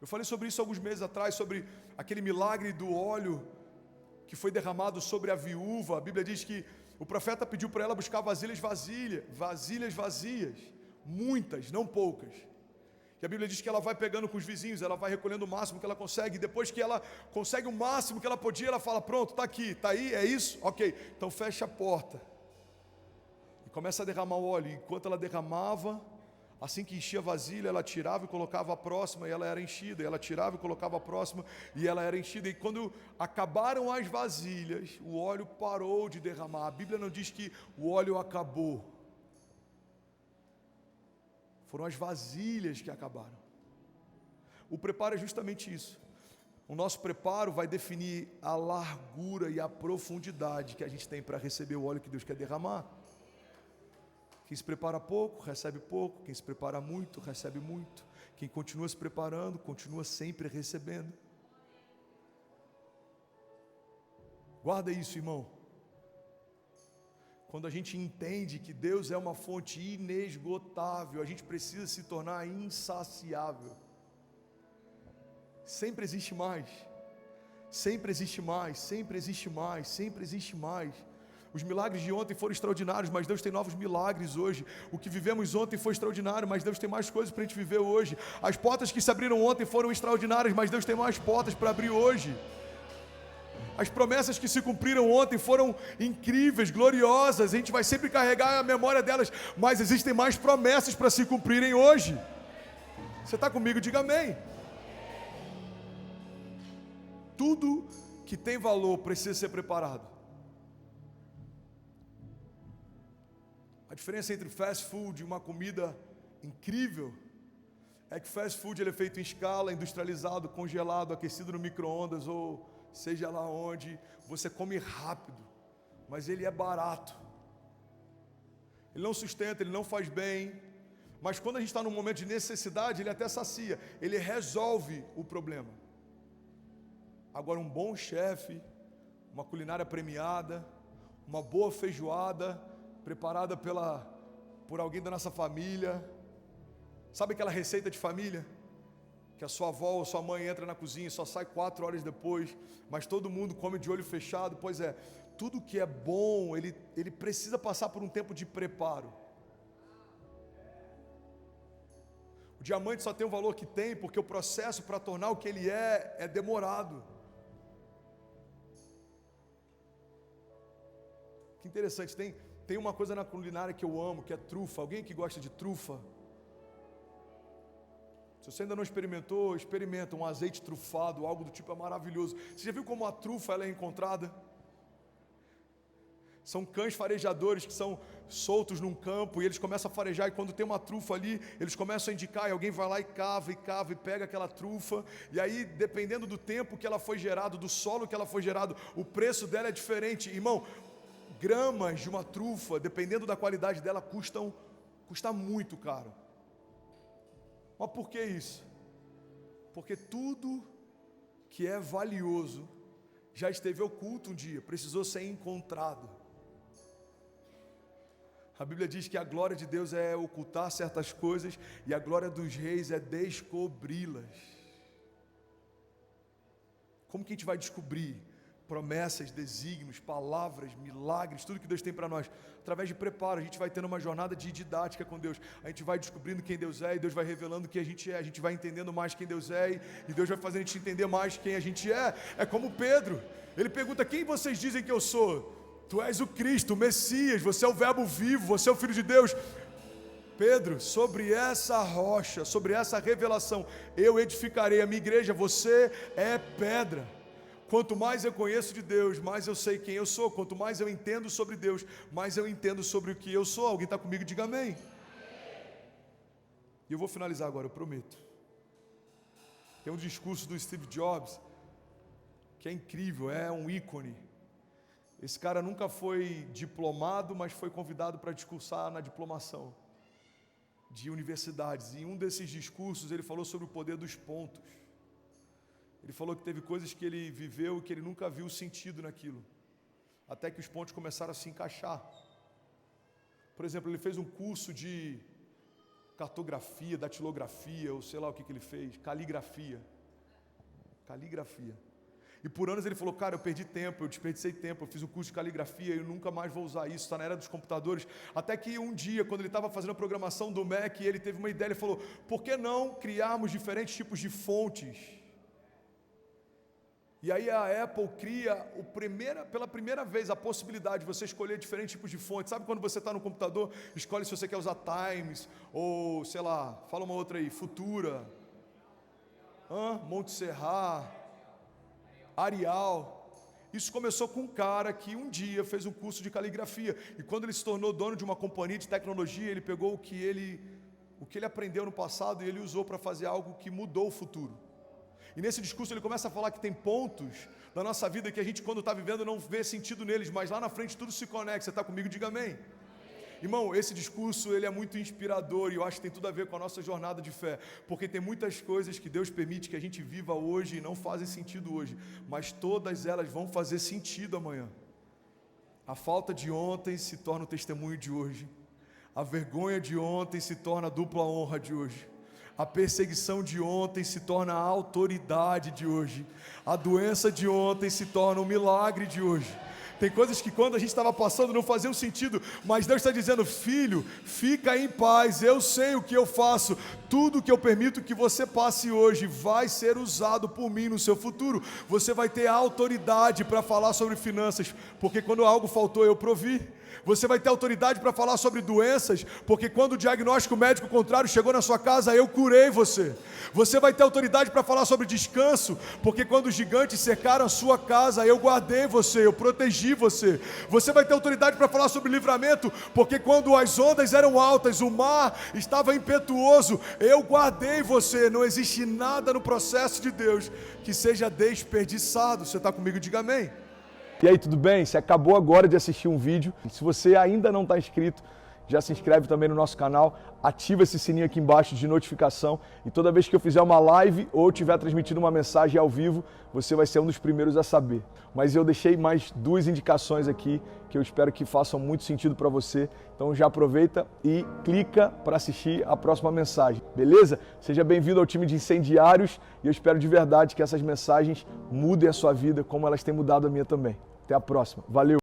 Eu falei sobre isso alguns meses atrás, sobre aquele milagre do óleo que foi derramado sobre a viúva. A Bíblia diz que o profeta pediu para ela buscar vasilhas vazias, muitas, não poucas. E a Bíblia diz que ela vai pegando com os vizinhos, ela vai recolhendo o máximo que ela consegue, e depois que ela consegue o máximo que ela podia, ela fala: pronto, está aqui, está aí, é isso? Ok, então fecha a porta. E começa a derramar o óleo. Enquanto ela derramava, assim que enchia a vasilha, ela tirava e colocava a próxima, e ela era enchida. E ela tirava e colocava a próxima, e ela era enchida. E quando acabaram as vasilhas, o óleo parou de derramar. A Bíblia não diz que o óleo acabou. Foram as vasilhas que acabaram. O preparo é justamente isso. O nosso preparo vai definir a largura e a profundidade que a gente tem para receber o óleo que Deus quer derramar. Quem se prepara pouco, recebe pouco. Quem se prepara muito, recebe muito. Quem continua se preparando, continua sempre recebendo. Guarda isso, irmão. Quando a gente entende que Deus é uma fonte inesgotável, a gente precisa se tornar insaciável. Sempre existe mais. Sempre existe mais, sempre existe mais, sempre existe mais. Os milagres de ontem foram extraordinários, mas Deus tem novos milagres hoje. O que vivemos ontem foi extraordinário, mas Deus tem mais coisas para a gente viver hoje. As portas que se abriram ontem foram extraordinárias, mas Deus tem mais portas para abrir hoje. As promessas que se cumpriram ontem foram incríveis, gloriosas. A gente vai sempre carregar a memória delas, mas existem mais promessas para se cumprirem hoje. Você está comigo? Diga amém. Tudo que tem valor precisa ser preparado. A diferença entre fast food e uma comida incrível é que fast food ele é feito em escala, industrializado, congelado, aquecido no micro-ondas ou seja lá onde. Você come rápido, mas ele é barato. Ele não sustenta, ele não faz bem. Mas quando a gente está num momento de necessidade, ele até sacia, ele resolve o problema. Agora, um bom chefe, uma culinária premiada, uma boa feijoada, preparada por alguém da nossa família. Sabe aquela receita de família? Que a sua avó ou sua mãe entra na cozinha e só sai 4 horas depois, mas todo mundo come de olho fechado. Pois é, tudo que é bom, ele precisa passar por um tempo de preparo. O diamante só tem o valor que tem porque o processo para tornar o que ele é demorado. Que interessante, tem uma coisa na culinária que eu amo, que é trufa. Alguém que gosta de trufa? Se você ainda não experimentou, experimenta um azeite trufado, algo do tipo, é maravilhoso. Você já viu como a trufa ela é encontrada? São cães farejadores que são soltos num campo e eles começam a farejar, e quando tem uma trufa ali, eles começam a indicar, e alguém vai lá e cava e pega aquela trufa, e aí dependendo do tempo que ela foi gerado, do solo que ela foi gerado, o preço dela é diferente. Irmão, gramas de uma trufa, dependendo da qualidade dela, custa muito caro. Mas por que isso? Porque tudo que é valioso já esteve oculto um dia, precisou ser encontrado. A Bíblia diz que a glória de Deus é ocultar certas coisas e a glória dos reis é descobri-las. Como que a gente vai descobrir promessas, desígnios, palavras, milagres, tudo que Deus tem para nós? Através de preparo. A gente vai tendo uma jornada de didática com Deus. A gente vai descobrindo quem Deus é e Deus vai revelando quem a gente é. A gente vai entendendo mais quem Deus é e Deus vai fazendo a gente entender mais quem a gente é. É como Pedro, ele pergunta: quem vocês dizem que eu sou? Tu és o Cristo, o Messias, você é o verbo vivo, você é o Filho de Deus. Pedro, sobre essa rocha, sobre essa revelação, eu edificarei a minha igreja. Você é pedra. Quanto mais eu conheço de Deus, mais eu sei quem eu sou. Quanto mais eu entendo sobre Deus, mais eu entendo sobre o que eu sou. Alguém está comigo? Diga amém. E eu vou finalizar agora, eu prometo. Tem um discurso do Steve Jobs que é incrível, é um ícone. Esse cara nunca foi diplomado, mas foi convidado para discursar na diplomação de universidades. E em um desses discursos ele falou sobre o poder dos pontos. Ele falou que teve coisas que ele viveu e que ele nunca viu sentido naquilo, até que os pontos começaram a se encaixar. Por exemplo, ele fez um curso de cartografia, datilografia, ou sei lá o que ele fez, caligrafia. E por anos ele falou, cara, eu perdi tempo, eu desperdicei tempo, eu fiz um curso de caligrafia e eu nunca mais vou usar isso, está na era dos computadores. Até que um dia, quando ele estava fazendo a programação do Mac, ele teve uma ideia, ele falou, por que não criarmos diferentes tipos de fontes? E aí a Apple cria pela primeira vez a possibilidade de você escolher diferentes tipos de fontes. Sabe quando você está no computador, escolhe se você quer usar Times, ou sei lá, fala uma outra aí, Futura, Montserrat, Arial. Isso começou com um cara que um dia fez um curso de caligrafia. E quando ele se tornou dono de uma companhia de tecnologia, ele pegou o que ele aprendeu no passado e ele usou para fazer algo que mudou o futuro. E nesse discurso ele começa a falar que tem pontos na nossa vida que a gente, quando está vivendo, não vê sentido neles, mas lá na frente tudo se conecta. Você está comigo? Diga amém. Irmão, esse discurso ele é muito inspirador e eu acho que tem tudo a ver com a nossa jornada de fé, porque tem muitas coisas que Deus permite que a gente viva hoje e não fazem sentido hoje, mas todas elas vão fazer sentido amanhã. A falta de ontem se torna o testemunho de hoje, a vergonha de ontem se torna a dupla honra de hoje. A perseguição de ontem se torna a autoridade de hoje. A doença de ontem se torna o milagre de hoje. Tem coisas que quando a gente estava passando não faziam sentido, mas Deus está dizendo, filho, fica em paz, eu sei o que eu faço, tudo que eu permito que você passe hoje vai ser usado por mim no seu futuro. Você vai ter autoridade para falar sobre finanças, porque quando algo faltou eu provi. Você vai ter autoridade para falar sobre doenças, porque quando o diagnóstico médico contrário chegou na sua casa, eu curei você. Você vai ter autoridade para falar sobre descanso, porque quando os gigantes cercaram a sua casa, eu guardei você, eu protegi você. Você vai ter autoridade para falar sobre livramento, porque quando as ondas eram altas, o mar estava impetuoso, eu guardei você. Não existe nada no processo de Deus que seja desperdiçado. Você está comigo? Diga amém. E aí, tudo bem? Você acabou agora de assistir um vídeo. Se você ainda não está inscrito, já se inscreve também no nosso canal, ativa esse sininho aqui embaixo de notificação e toda vez que eu fizer uma live ou estiver transmitindo uma mensagem ao vivo, você vai ser um dos primeiros a saber. Mas eu deixei mais 2 indicações aqui que eu espero que façam muito sentido para você. Então já aproveita e clica para assistir a próxima mensagem, beleza? Seja bem-vindo ao time de incendiários e eu espero de verdade que essas mensagens mudem a sua vida como elas têm mudado a minha também. Até a próxima. Valeu!